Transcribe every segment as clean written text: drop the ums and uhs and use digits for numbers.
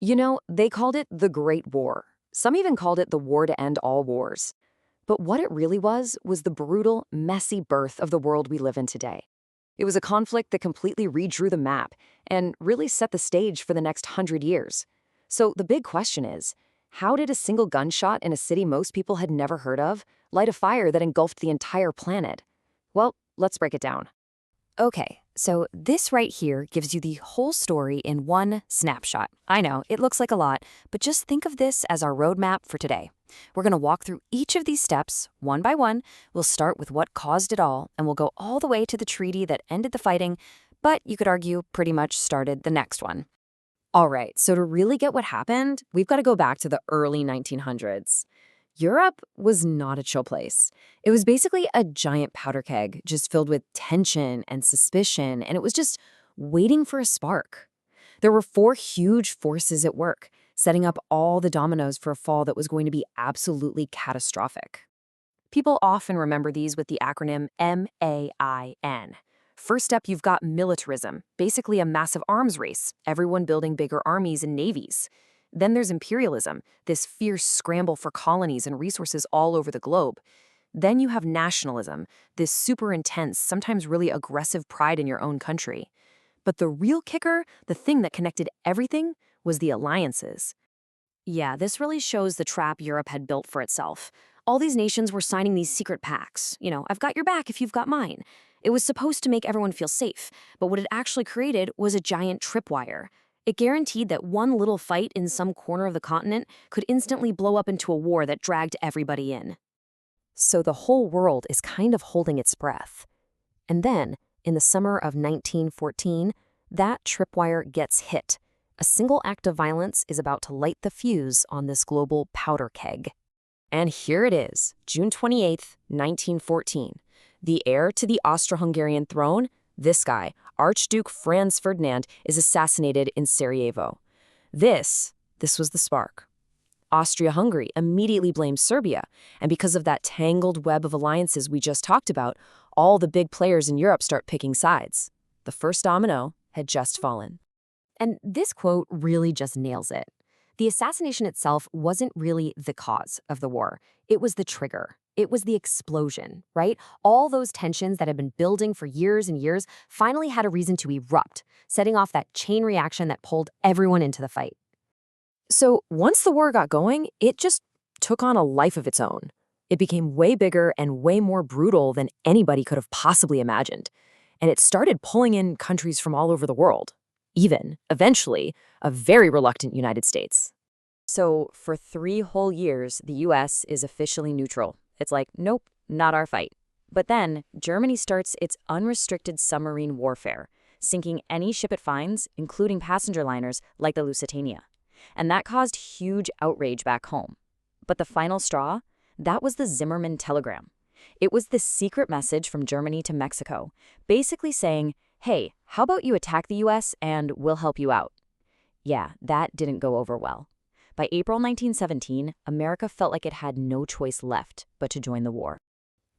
They called it the Great War. Some even called it the war to end all wars. But what it really was the brutal, messy birth of the world we live in today. It was a conflict that completely redrew the map and really set the stage for the next 100 years. So the big question is, how did a single gunshot in a city most people had never heard of light a fire that engulfed the entire planet? Well, let's break it down. Okay, so this right here gives you the whole story in one snapshot. I know, it looks like a lot, but just think of this as our roadmap for today. We're going to walk through each of these steps, one by one. We'll start with what caused it all, and we'll go all the way to the treaty that ended the fighting, but you could argue pretty much started the next one. All right, so to really get what happened, we've got to go back to the early 1900s. Europe was not a chill place. It was basically a giant powder keg, just filled with tension and suspicion, and it was just waiting for a spark. There were four huge forces at work, setting up all the dominoes for a fall that was going to be absolutely catastrophic. People often remember these with the acronym MAIN. First up, you've got militarism, basically a massive arms race, everyone building bigger armies and navies. Then there's imperialism, this fierce scramble for colonies and resources all over the globe. Then you have nationalism, this super intense, sometimes really aggressive pride in your own country. But the real kicker, the thing that connected everything, was the alliances. Yeah, this really shows the trap Europe had built for itself. All these nations were signing these secret pacts. I've got your back if you've got mine. It was supposed to make everyone feel safe, but what it actually created was a giant tripwire. It guaranteed that one little fight in some corner of the continent could instantly blow up into a war that dragged everybody in. So the whole world is kind of holding its breath. And then, in the summer of 1914, that tripwire gets hit. A single act of violence is about to light the fuse on this global powder keg. And here it is, June 28th, 1914. The heir to the Austro-Hungarian throne, this guy, Archduke Franz Ferdinand, is assassinated in Sarajevo. This was the spark. Austria-Hungary immediately blames Serbia, and because of that tangled web of alliances we just talked about, all the big players in Europe start picking sides. The first domino had just fallen. And this quote really just nails it. The assassination itself wasn't really the cause of the war. It was the trigger. It was the explosion, right? All those tensions that had been building for years and years finally had a reason to erupt, setting off that chain reaction that pulled everyone into the fight. So once the war got going, it just took on a life of its own. It became way bigger and way more brutal than anybody could have possibly imagined. And it started pulling in countries from all over the world. Even, eventually, a very reluctant United States. So for 3 whole years, the US is officially neutral. It's like, nope, not our fight. But then, Germany starts its unrestricted submarine warfare, sinking any ship it finds, including passenger liners like the Lusitania. And that caused huge outrage back home. But the final straw? That was the Zimmermann telegram. It was the secret message from Germany to Mexico, basically saying, hey, how about you attack the US and we'll help you out? Yeah, that didn't go over well. By April 1917, America felt like it had no choice left but to join the war.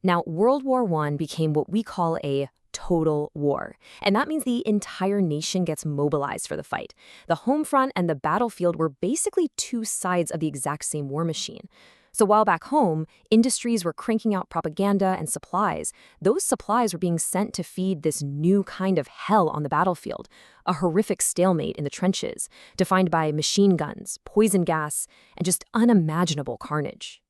Now, World War I became what we call a total war, and that means the entire nation gets mobilized for the fight. The home front and the battlefield were basically two sides of the exact same war machine. So while back home, industries were cranking out propaganda and supplies, those supplies were being sent to feed this new kind of hell on the battlefield, a horrific stalemate in the trenches, defined by machine guns, poison gas, and just unimaginable carnage.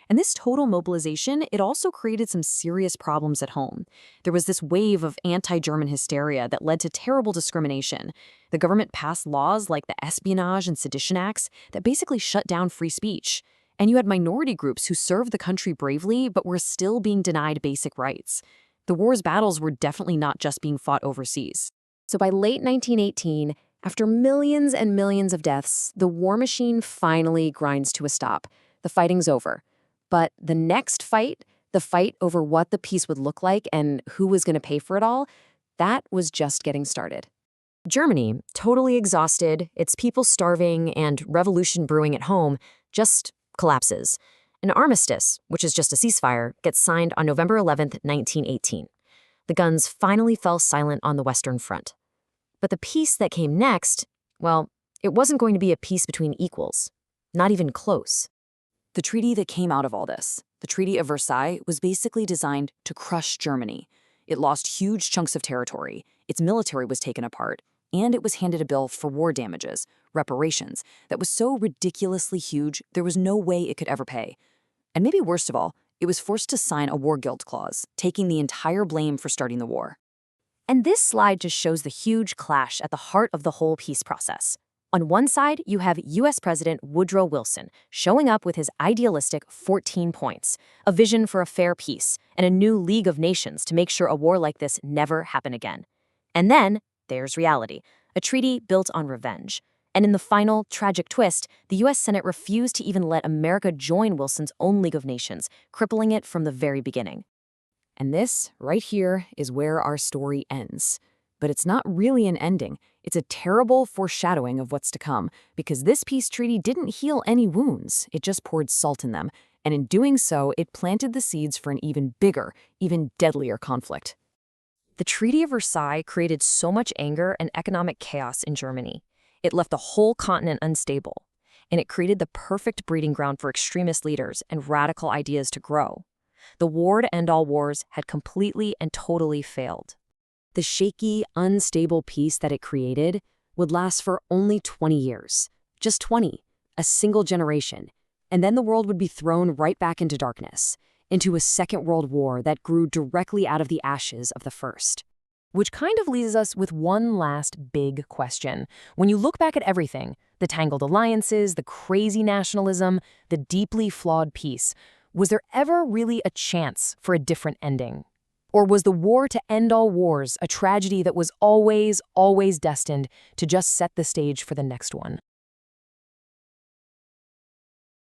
And this total mobilization, it also created some serious problems at home. There was this wave of anti-German hysteria that led to terrible discrimination. The government passed laws like the Espionage and Sedition Acts that basically shut down free speech. And you had minority groups who served the country bravely but were still being denied basic rights. The war's battles were definitely not just being fought overseas. So by late 1918, after millions and millions of deaths, the war machine finally grinds to a stop. The fighting's over. But the next fight, the fight over what the peace would look like and who was going to pay for it all, that was just getting started. Germany, totally exhausted, its people starving, and revolution brewing at home, just collapses. An armistice, which is just a ceasefire, gets signed on November 11th, 1918. The guns finally fell silent on the Western Front. But the peace that came next, well, It wasn't going to be a peace between equals. Not even close. The treaty that came out of all this, the Treaty of Versailles, was basically designed to crush Germany. It lost huge chunks of territory, its military was taken apart, and it was handed a bill for war damages, reparations, that was so ridiculously huge there was no way it could ever pay. And maybe worst of all, it was forced to sign a war guilt clause, taking the entire blame for starting the war. And this slide just shows the huge clash at the heart of the whole peace process. On one side, you have U.S. President Woodrow Wilson showing up with his idealistic 14 points, a vision for a fair peace, and a new League of Nations to make sure a war like this never happen again. And then, there's reality, a treaty built on revenge. And in the final, tragic twist, the U.S. Senate refused to even let America join Wilson's own League of Nations, crippling it from the very beginning. And this, right here, is where our story ends. But it's not really an ending. It's a terrible foreshadowing of what's to come, because this peace treaty didn't heal any wounds, it just poured salt in them. And in doing so, it planted the seeds for an even bigger, even deadlier conflict. The Treaty of Versailles created so much anger and economic chaos in Germany. It left the whole continent unstable, and it created the perfect breeding ground for extremist leaders and radical ideas to grow. The war to end all wars had completely and totally failed. The shaky, unstable peace that it created would last for only 20 years. Just 20, a single generation. And then the world would be thrown right back into darkness, into a Second World War that grew directly out of the ashes of the First. Which kind of leaves us with one last big question. When you look back at everything, the tangled alliances, the crazy nationalism, the deeply flawed peace, was there ever really a chance for a different ending? Or was the war to end all wars a tragedy that was always destined to just set the stage for the next one?